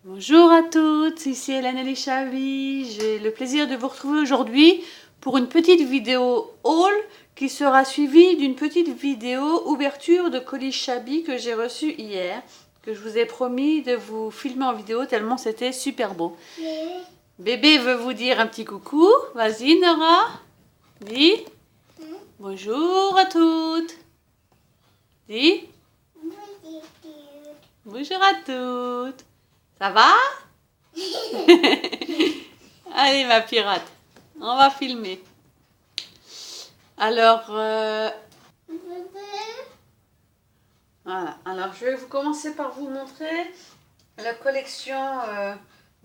Bonjour à toutes, ici Hélène Elishavi. J'ai le plaisir de vous retrouver aujourd'hui pour une petite vidéo haul qui sera suivie d'une petite vidéo ouverture de colis Chabi que j'ai reçu hier, que je vous ai promis de vous filmer en vidéo tellement c'était super beau. Bébé veut vous dire un petit coucou. Vas-y Nora, dis bonjour à toutes. Dis bonjour à toutes. Ça va? Allez ma pirate, on va filmer. Alors, voilà. Alors, je vais vous commencer par vous montrer la collection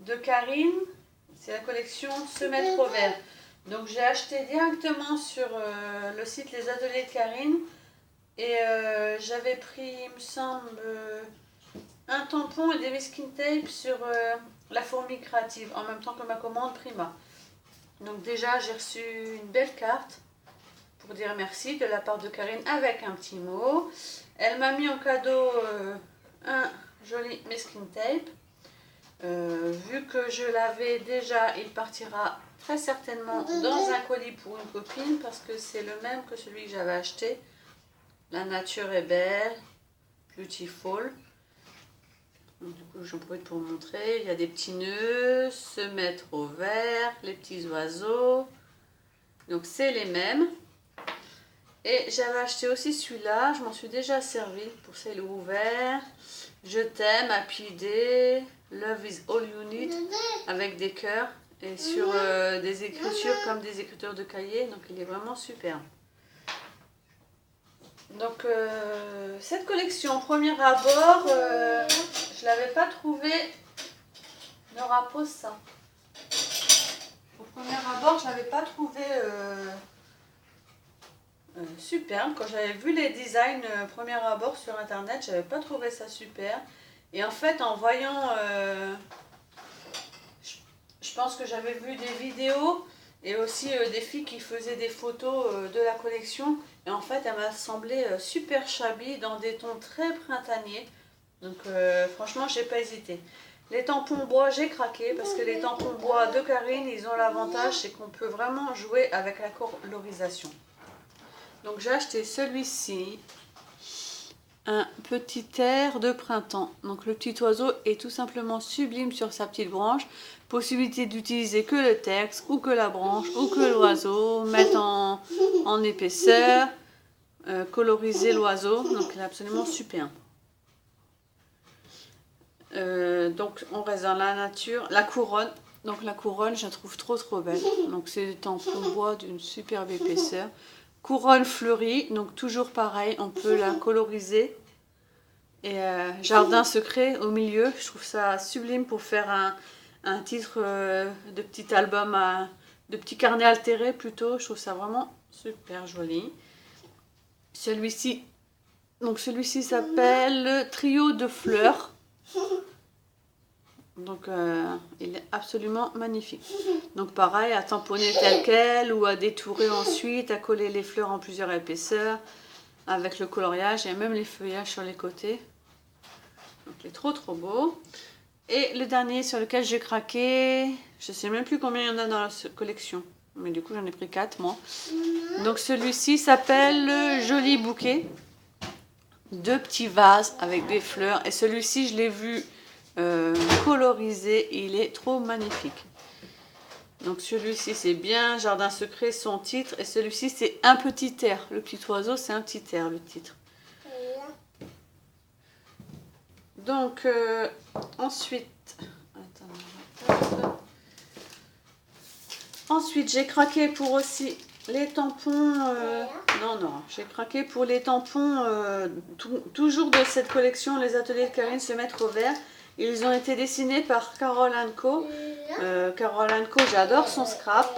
de Karine. C'est la collection Se mettre au vert. Donc, j'ai acheté directement sur le site Les Ateliers de Karine. Et j'avais pris, il me semble, un tampon et des masking tape sur la fourmi créative, en même temps que ma commande Prima. Donc déjà, j'ai reçu une belle carte pour dire merci de la part de Karine avec un petit mot. Elle m'a mis en cadeau un joli masking tape. Vu que je l'avais déjà, il partira très certainement dans un colis pour une copine parce que c'est le même que celui que j'avais acheté. La nature est belle, beautiful. Donc, du coup, j'en profite pour vous montrer. Il y a des petits nœuds, se mettre au vert, les petits oiseaux. Donc, c'est les mêmes. Et j'avais acheté aussi celui-là. Je m'en suis déjà servi pour celle ouvert. Je t'aime, Happy Day, Love is all you need, avec des cœurs et sur des écritures comme des écritures de cahier. Donc, il est vraiment super. Donc cette collection, au premier abord, je ne l'avais pas trouvée. Nora, pose ça. Au premier abord, je ne l'avais pas trouvé super. Quand j'avais vu les designs premier abord sur internet, je n'avais pas trouvé ça super. Et en fait, en voyant, je pense que j'avais vu des vidéos et aussi des filles qui faisaient des photos de la collection. Et en fait, elle m'a semblé super shabby dans des tons très printaniers. Donc franchement, j'ai pas hésité. Les tampons bois, j'ai craqué parce que les tampons bois de Karine, ils ont l'avantage, c'est qu'on peut vraiment jouer avec la colorisation. Donc j'ai acheté celui-ci, un petit air de printemps. Donc le petit oiseau est tout simplement sublime sur sa petite branche. Possibilité d'utiliser que le texte ou que la branche ou que l'oiseau, mettre en épaisseur, coloriser l'oiseau. Donc il est absolument super. Donc on reste dans la nature. La couronne. Donc la couronne, je la trouve trop belle. Donc c'est des tampons bois d'une superbe épaisseur. Couronne fleurie, donc toujours pareil, on peut la coloriser. Et jardin secret au milieu, je trouve ça sublime pour faire un titre de petit album, de petit carnet altéré plutôt. Je trouve ça vraiment super joli. Celui-ci, donc celui-ci s'appelle Trio de fleurs. Donc il est absolument magnifique. Donc pareil, à tamponner tel quel ou à détourer ensuite, à coller les fleurs en plusieurs épaisseurs avec le coloriage et même les feuillages sur les côtés. Donc il est trop beau. Et le dernier sur lequel j'ai craqué, je ne sais même plus combien il y en a dans la collection. Mais du coup j'en ai pris 4 moi. Donc celui-ci s'appelle Joli Bouquet. 2 petits vases avec des fleurs. Et celui-ci je l'ai vu colorisé, il est trop magnifique. Donc celui-ci c'est bien Jardin secret, son titre, et celui-ci c'est Un petit air. Le petit oiseau c'est Un petit air le titre. Donc ensuite j'ai craqué pour aussi les tampons. Non, j'ai craqué pour les tampons toujours de cette collection Les Ateliers de Karine Se mettre au vert. Ils ont été dessinés par Carole Co. Carole Co, j'adore son scrap.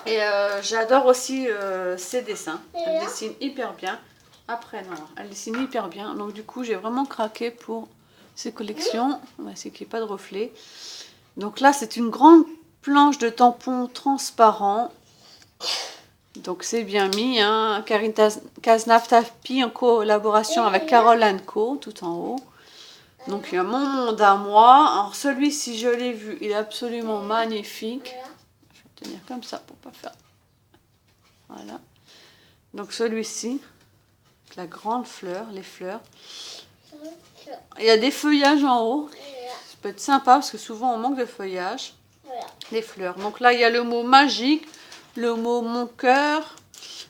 Et j'adore aussi ses dessins. Elle dessine hyper bien. Après, non, elle dessine hyper bien. Donc du coup, j'ai vraiment craqué pour ces collections. On va essayer qu'il n'y ait pas de reflet. Donc là, c'est une grande planche de tampons transparents. Donc c'est bien mis. Hein. Karine Cazenave Tapi en collaboration avec Carole Co. Tout en haut. Donc il y a mon monde à moi. Alors celui-ci, je l'ai vu, il est absolument magnifique. Je vais tenir comme ça pour pas faire... Voilà. Donc celui-ci, la grande fleur, les fleurs. Il y a des feuillages en haut. Ça peut être sympa parce que souvent on manque de feuillage. Les fleurs. Donc là, il y a le mot magique, le mot mon cœur,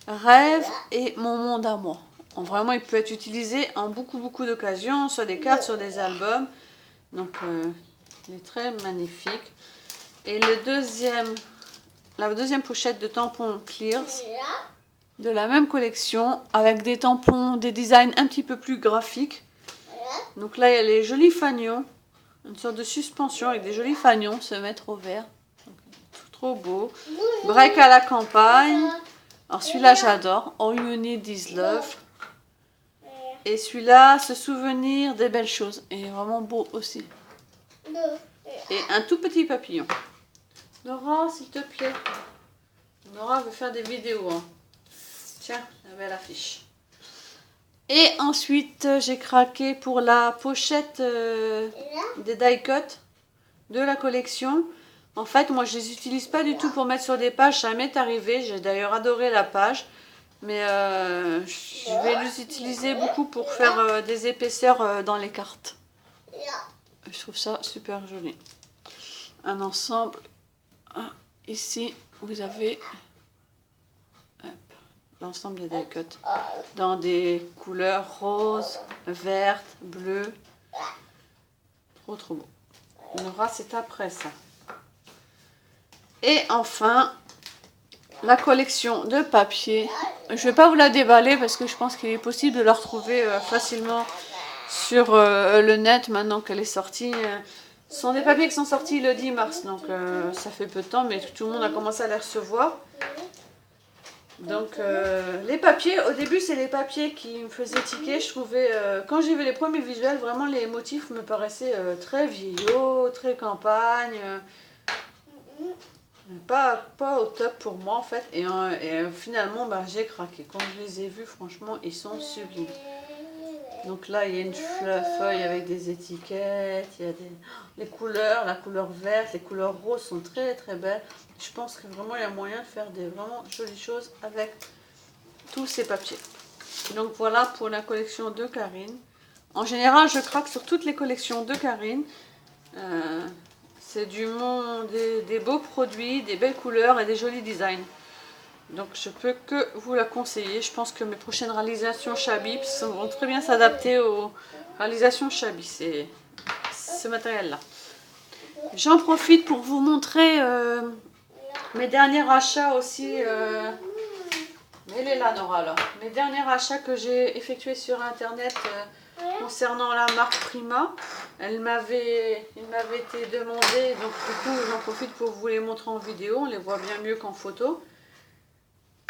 rêve et mon monde à moi. Donc, vraiment, il peut être utilisé en beaucoup d'occasions, sur des cartes, sur des albums. Donc, il est très magnifique. Et la deuxième pochette de tampons Clears de la même collection, avec des tampons, des designs un petit peu plus graphiques. Donc là, il y a les jolis fanions, une sorte de suspension avec des jolis fanions se mettre au vert. Trop beau. Break à la campagne. Alors celui-là, j'adore. All You Need Is Love. Et celui-là, se souvenir des belles choses. Et vraiment beau aussi. Et un tout petit papillon. Nora, s'il te plaît. Nora veut faire des vidéos. Hein. Tiens, la belle affiche. Et ensuite, j'ai craqué pour la pochette des die cut de la collection. En fait, moi, je les utilise pas du tout pour mettre sur des pages. Ça m'est arrivé. J'ai d'ailleurs adoré la page. Mais je vais les utiliser beaucoup pour faire des épaisseurs dans les cartes. Je trouve ça super joli. Un ensemble. Ici, vous avez l'ensemble des die cut dans des couleurs roses, vertes, bleues. Trop beau. Nora, c'est après ça. Et enfin, la collection de papier. Je ne vais pas vous la déballer parce que je pense qu'il est possible de la retrouver facilement sur le net maintenant qu'elle est sortie. Ce sont des papiers qui sont sortis le 10 mars, donc ça fait peu de temps, mais tout le monde a commencé à les recevoir. Donc les papiers, au début c'est les papiers qui me faisaient tiquer. Je trouvais, quand j'ai vu les premiers visuels, vraiment les motifs me paraissaient très vieillots, très campagne. Pas au top pour moi en fait. Et finalement j'ai craqué. Quand je les ai vus, franchement, ils sont sublimes. Donc là, il y a une feuille avec des étiquettes, il y a les couleurs, la couleur verte, les couleurs roses sont très belles. Je pense que vraiment il y a moyen de faire des vraiment jolies choses avec tous ces papiers. Donc voilà pour la collection de Karine. En général, je craque sur toutes les collections de Karine. C'est du monde, des beaux produits, des belles couleurs et des jolis designs. Donc je peux que vous la conseiller. Je pense que mes prochaines réalisations Shabby vont très bien s'adapter aux réalisations Shabby, ce matériel-là. J'en profite pour vous montrer mes derniers achats aussi. Mais elle est là, Nora, là. Mes derniers achats que j'ai effectués sur Internet concernant la marque Prima. Il m'avait été demandé, donc du coup j'en profite pour vous les montrer en vidéo. On les voit bien mieux qu'en photo.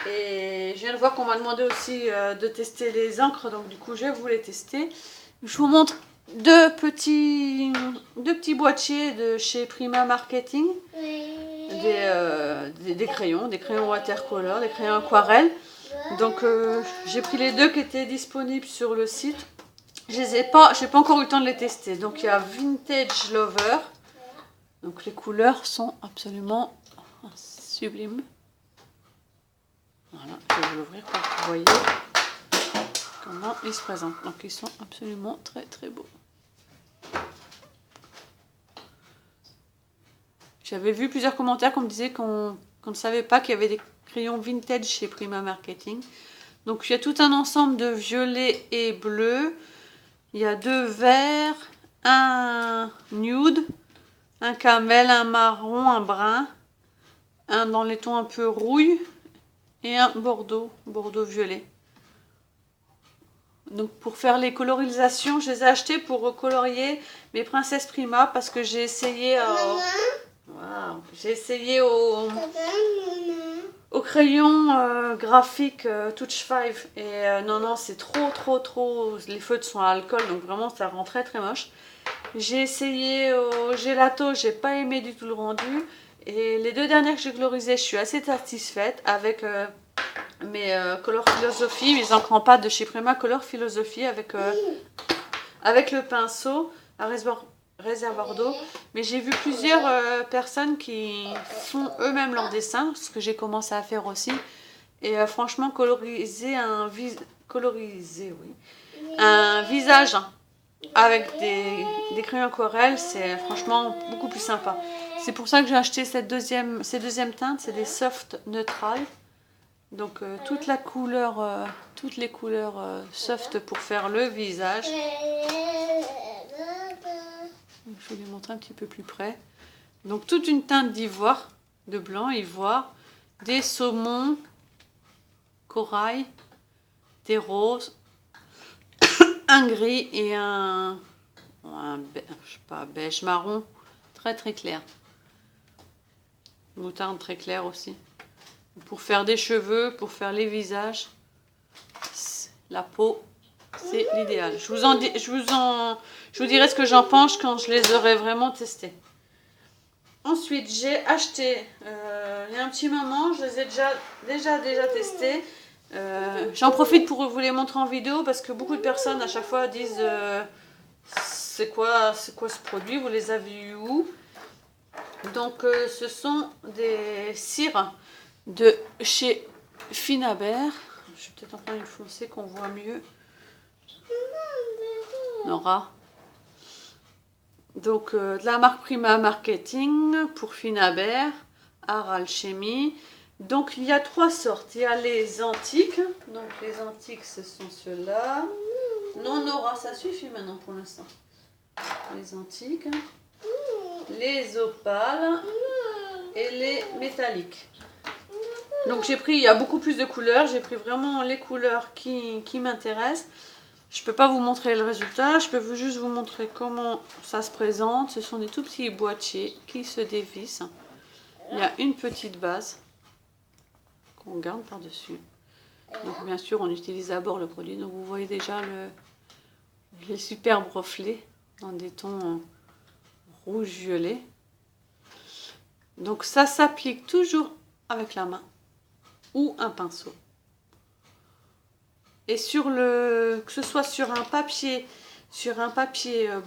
Et je viens de voir qu'on m'a demandé aussi de tester les encres, donc du coup je vais vous les tester. Je vous montre deux petits boîtiers de chez Prima Marketing, des crayons watercolor, des crayons aquarelle. Donc j'ai pris les deux qui étaient disponibles sur le site. J'ai pas encore eu le temps de les tester. Donc il y a Vintage Lover. Donc les couleurs sont absolument sublimes. Voilà, je vais vous l'ouvrir pour que vous voyez comment ils se présentent. Donc ils sont absolument très beaux. J'avais vu plusieurs commentaires qui me disaient qu'on ne savait pas qu'il y avait des crayons vintage chez Prima Marketing. Donc il y a tout un ensemble de violet et bleu. Il y a deux verts, un nude, un camel, un marron, un brun, un dans les tons un peu rouille et un bordeaux violet. Donc pour faire les colorisations, je les ai achetés pour colorier mes princesses Prima parce que j'ai essayé au crayon graphique Touch 5 et non c'est trop, les feutres sont à alcool donc vraiment ça rend très moche. J'ai essayé au gelato, j'ai pas aimé du tout le rendu et les deux dernières que j'ai colorisées je suis assez satisfaite avec mes Color Philosophy, mes encres en pâte de chez Prima Color Philosophy avec le pinceau. à réservoir d'eau. Mais j'ai vu plusieurs personnes qui font eux-mêmes leur dessin, ce que j'ai commencé à faire aussi. Et franchement, coloriser un visage avec des crayons aquarelles, c'est franchement beaucoup plus sympa. C'est pour ça que j'ai acheté ces deuxièmes teintes, c'est des soft neutrales. Donc toutes les couleurs soft pour faire le visage. Je vais vous montrer un petit peu plus près. Donc toute une teinte d'ivoire, de blanc, ivoire, des saumons, corail, des roses, un gris et un je sais pas, beige marron très très clair. Moutarde très clair aussi. Pour faire des cheveux, pour faire les visages, la peau, c'est l'idéal. Je vous dirai ce que j'en pense quand je les aurai vraiment testés. Ensuite, j'ai acheté, il y a un petit moment, je les ai déjà testés. J'en profite pour vous les montrer en vidéo parce que beaucoup de personnes à chaque fois disent c'est quoi ce produit, vous les avez eu où? Donc ce sont des cires de chez Finabert. Je vais peut-être en prendre une foncée qu'on voit mieux. Nora. Donc de la marque Prima Marketing pour Finabert, Art Alchemy. Donc il y a 3 sortes. Il y a les antiques. Donc les antiques ce sont ceux-là. Non Nora, ça suffit maintenant pour l'instant. Les antiques, les opales et les métalliques. Donc j'ai pris, il y a beaucoup plus de couleurs, j'ai pris vraiment les couleurs qui m'intéressent. Je ne peux pas vous montrer le résultat, je peux juste vous montrer comment ça se présente. Ce sont des tout petits boîtiers qui se dévissent. Il y a une petite base qu'on garde par-dessus. Donc bien sûr on utilise d'abord le produit, donc vous voyez déjà les superbes reflets dans des tons rouge-violet. Donc ça s'applique toujours avec la main ou un pinceau. Et que ce soit sur un papier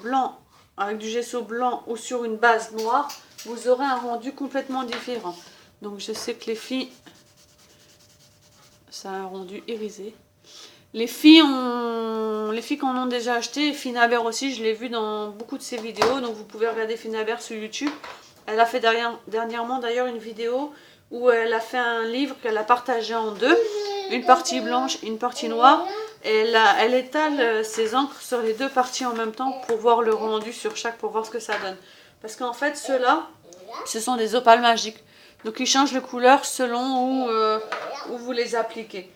blanc avec du gesso blanc ou sur une base noire, vous aurez un rendu complètement différent. Donc je sais que les filles, ça a un rendu irisé. Les filles qui en ont déjà acheté, Finabert aussi, je l'ai vu dans beaucoup de ses vidéos, donc vous pouvez regarder Finabert sur YouTube. Elle a fait dernièrement d'ailleurs une vidéo où elle a fait un livre qu'elle a partagé en deux, une partie blanche, une partie noire. Et elle étale ses encres sur les 2 parties en même temps pour voir le rendu sur chaque, pour voir ce que ça donne. Parce qu'en fait, ceux-là, ce sont des opales magiques. Donc ils changent de couleur selon où vous les appliquez.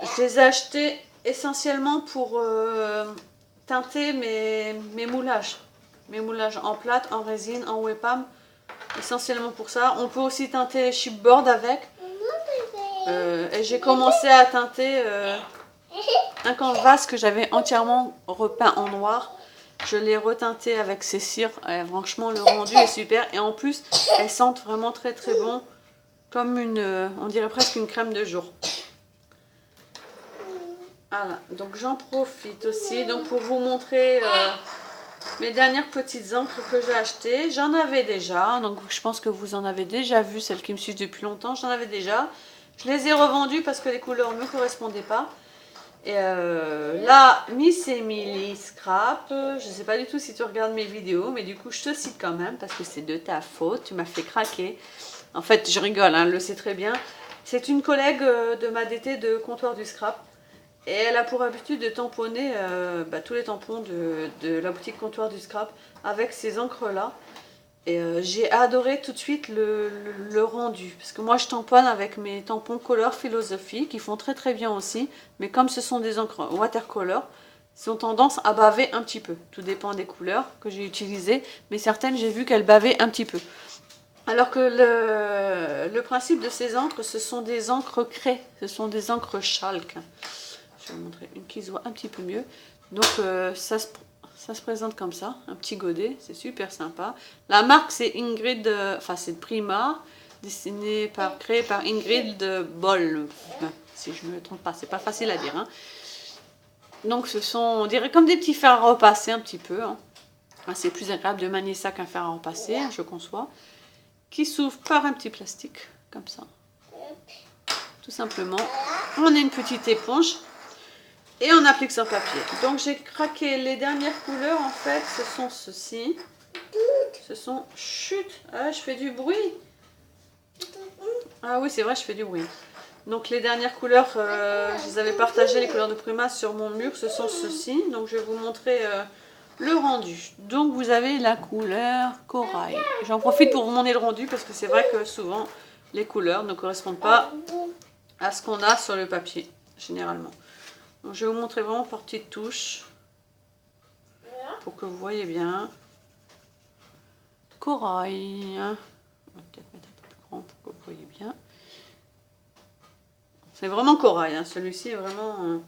Je les ai achetés essentiellement pour teinter mes moulages. Mes moulages en plâtre, en résine, en webam. Essentiellement pour ça. On peut aussi teinter les chipboard avec. Et j'ai commencé à teinter un canvas que j'avais entièrement repeint en noir. Je l'ai reteinté avec ces cires. Et franchement, le rendu est super. Et en plus, elles sentent vraiment très très bon. Comme on dirait presque une crème de jour. Voilà, donc j'en profite aussi donc pour vous montrer mes dernières petites encres que j'ai achetées. J'en avais déjà, donc je pense que vous en avez déjà vu, celles qui me suivent depuis longtemps, j'en avais déjà. Je les ai revendues parce que les couleurs ne me correspondaient pas. Et là, Miss Emily Scrap, je ne sais pas du tout si tu regardes mes vidéos, mais du coup je te cite quand même parce que c'est de ta faute, tu m'as fait craquer. En fait, je rigole, hein, elle le sait très bien. C'est une collègue de ma DT de Comptoir du Scrap. Et elle a pour habitude de tamponner tous les tampons de la boutique Comptoir du Scrap avec ces encres-là. Et j'ai adoré tout de suite le rendu. Parce que moi, je tamponne avec mes tampons Color Philosophie qui font très très bien aussi. Mais comme ce sont des encres watercolor, ils ont tendance à baver un petit peu. Tout dépend des couleurs que j'ai utilisées. Mais certaines, j'ai vu qu'elles bavaient un petit peu. Alors que le principe de ces encres, ce sont des encres craie. Ce sont des encres chalk. Je vais vous montrer une qui se voit un petit peu mieux. Donc ça se présente comme ça, un petit godet, c'est super sympa. La marque c'est Ingrid, c'est Prima, créée par Ingrid Boll. Si je ne me trompe pas, c'est pas facile à dire. Hein. Donc ce sont, on dirait comme des petits fers à repasser un petit peu. Hein. C'est plus agréable de manier ça qu'un fer à repasser, je conçois. Qui s'ouvre par un petit plastique, comme ça. Tout simplement. On a une petite éponge. Et on applique sur papier. Donc j'ai craqué les dernières couleurs, en fait, ce sont ceux-ci. Ce sont... Chut, ah, je fais du bruit. Ah oui, c'est vrai, je fais du bruit. Donc les dernières couleurs, je les avais partagées, les couleurs de Prima, sur mon mur. Ce sont ceux-ci. Donc je vais vous montrer le rendu. Donc vous avez la couleur corail. J'en profite pour vous montrer le rendu parce que c'est vrai que souvent les couleurs ne correspondent pas à ce qu'on a sur le papier, généralement. Donc, je vais vous montrer vraiment par petites touches pour que vous voyez bien. Corail. On va peut-être mettre un peu plus grand pour que vous voyez bien. C'est vraiment corail, hein. Celui-ci est vraiment...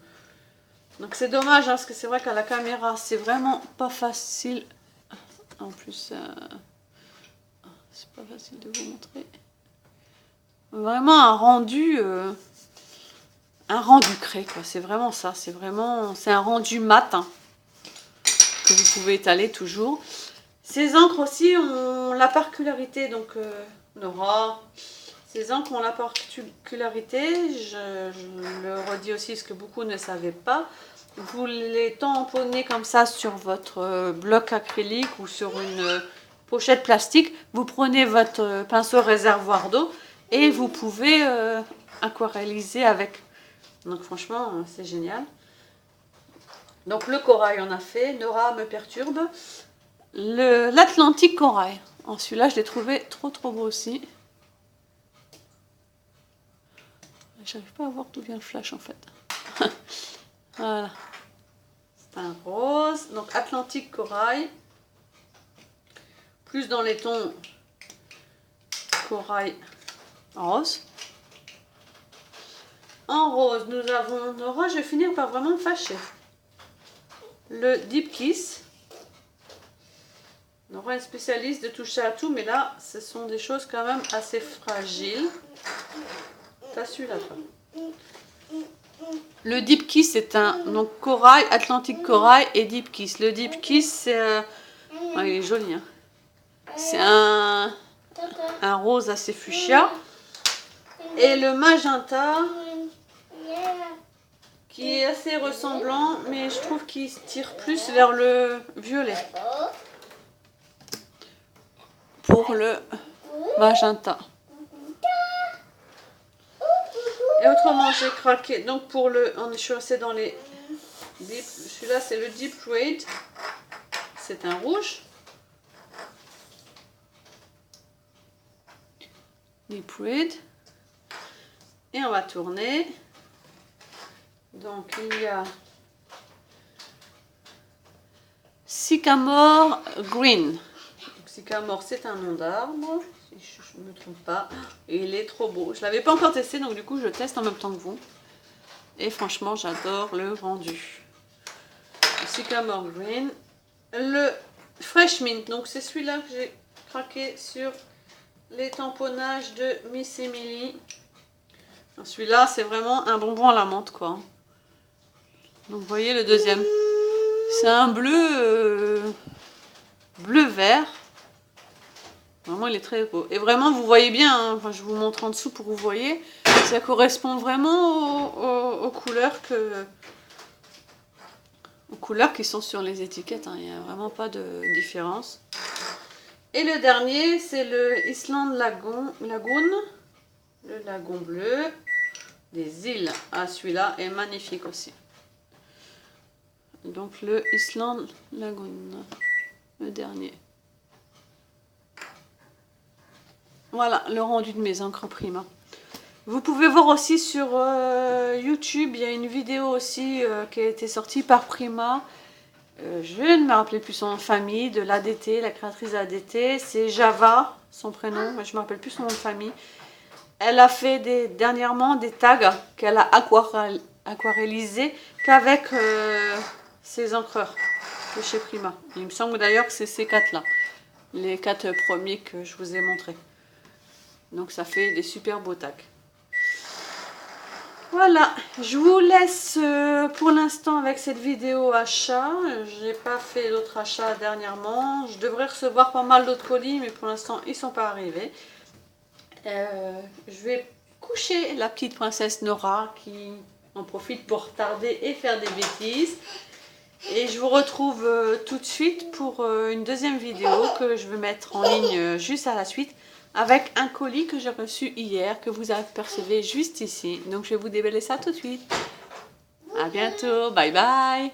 Donc c'est dommage, hein, parce que c'est vrai qu'à la caméra, c'est vraiment pas facile. En plus, c'est pas facile de vous montrer. Vraiment un rendu cré, quoi. C'est vraiment ça. C'est un rendu mat, hein, que vous pouvez étaler toujours. Ces encres aussi ont la particularité, donc Nora, ces encres ont la particularité, je le redis aussi parce que beaucoup ne savaient pas, vous les tamponnez comme ça sur votre bloc acrylique ou sur une pochette plastique, vous prenez votre pinceau réservoir d'eau et vous pouvez aquarelliser avec. Donc franchement, c'est génial. Donc le corail, on a fait. Nora me perturbe. L'Atlantique corail. Celui-là, je l'ai trouvé trop beau aussi. J'arrive pas à voir d'où vient le flash en fait. Voilà. C'est un rose. Donc Atlantique corail. Plus dans les tons corail rose. En rose, nous avons Nora, je vais finir par vraiment me fâcher. Le Deep Kiss. Nora est spécialiste de toucher à tout, mais là, ce sont des choses quand même assez fragiles. T'as celui-là, toi. Le Deep Kiss, c'est un donc corail, Atlantique corail et Deep Kiss. Le Deep Kiss, c'est... il est joli, hein. C'est un rose assez fuchsia. Et le magenta, qui est assez ressemblant, mais je trouve qu'il se tire plus vers le violet. Pour le magenta. Et autrement, j'ai craqué. Donc pour le... Je suis restée dans les... Deep, celui-là, c'est le Deep Red. C'est un rouge. Deep Red. Et on va tourner. Donc il y a Sycamore Green. Sycamore, c'est un nom d'arbre, si je ne me trompe pas. Et il est trop beau. Je ne l'avais pas encore testé, donc du coup je teste en même temps que vous. Et franchement, j'adore le rendu. Le Sycamore Green. Le Fresh Mint, donc c'est celui-là que j'ai craqué sur les tamponnages de Miss Emily. Celui-là, c'est vraiment un bonbon à la menthe, quoi. Donc vous voyez le deuxième. C'est un bleu bleu-vert. Vraiment, il est très beau. Et vraiment, vous voyez bien, hein, enfin, je vous montre en dessous pour que vous voyez. Ça correspond vraiment aux couleurs qui sont sur les étiquettes. Hein. Il n'y a vraiment pas de différence. Et le dernier, c'est le Island Lagoon. Le lagon bleu des îles. Ah, celui-là est magnifique aussi. Donc le Island Lagoon, le dernier. Voilà le rendu de mes encres Prima. Vous pouvez voir aussi sur YouTube, il y a une vidéo aussi qui a été sortie par Prima. Je ne me rappelle plus son nom de famille, de l'ADT, la créatrice de l'ADT. C'est Java, son prénom, mais je ne me rappelle plus son nom de famille. Elle a fait dernièrement des tags qu'elle a aquarellisés qu'avec ses encreurs de chez Prima. Il me semble d'ailleurs que c'est ces 4-là, les 4 premiers que je vous ai montrés. Donc ça fait des super beaux tags. Voilà, je vous laisse pour l'instant avec cette vidéo achat. Je n'ai pas fait d'autres achats dernièrement. Je devrais recevoir pas mal d'autres colis, mais pour l'instant, ils ne sont pas arrivés. Je vais coucher la petite princesse Nora qui en profite pour tarder et faire des bêtises. Et je vous retrouve tout de suite pour une deuxième vidéo que je vais mettre en ligne juste à la suite avec un colis que j'ai reçu hier, que vous apercevez juste ici. Donc je vais vous déballer ça tout de suite. À bientôt, bye bye.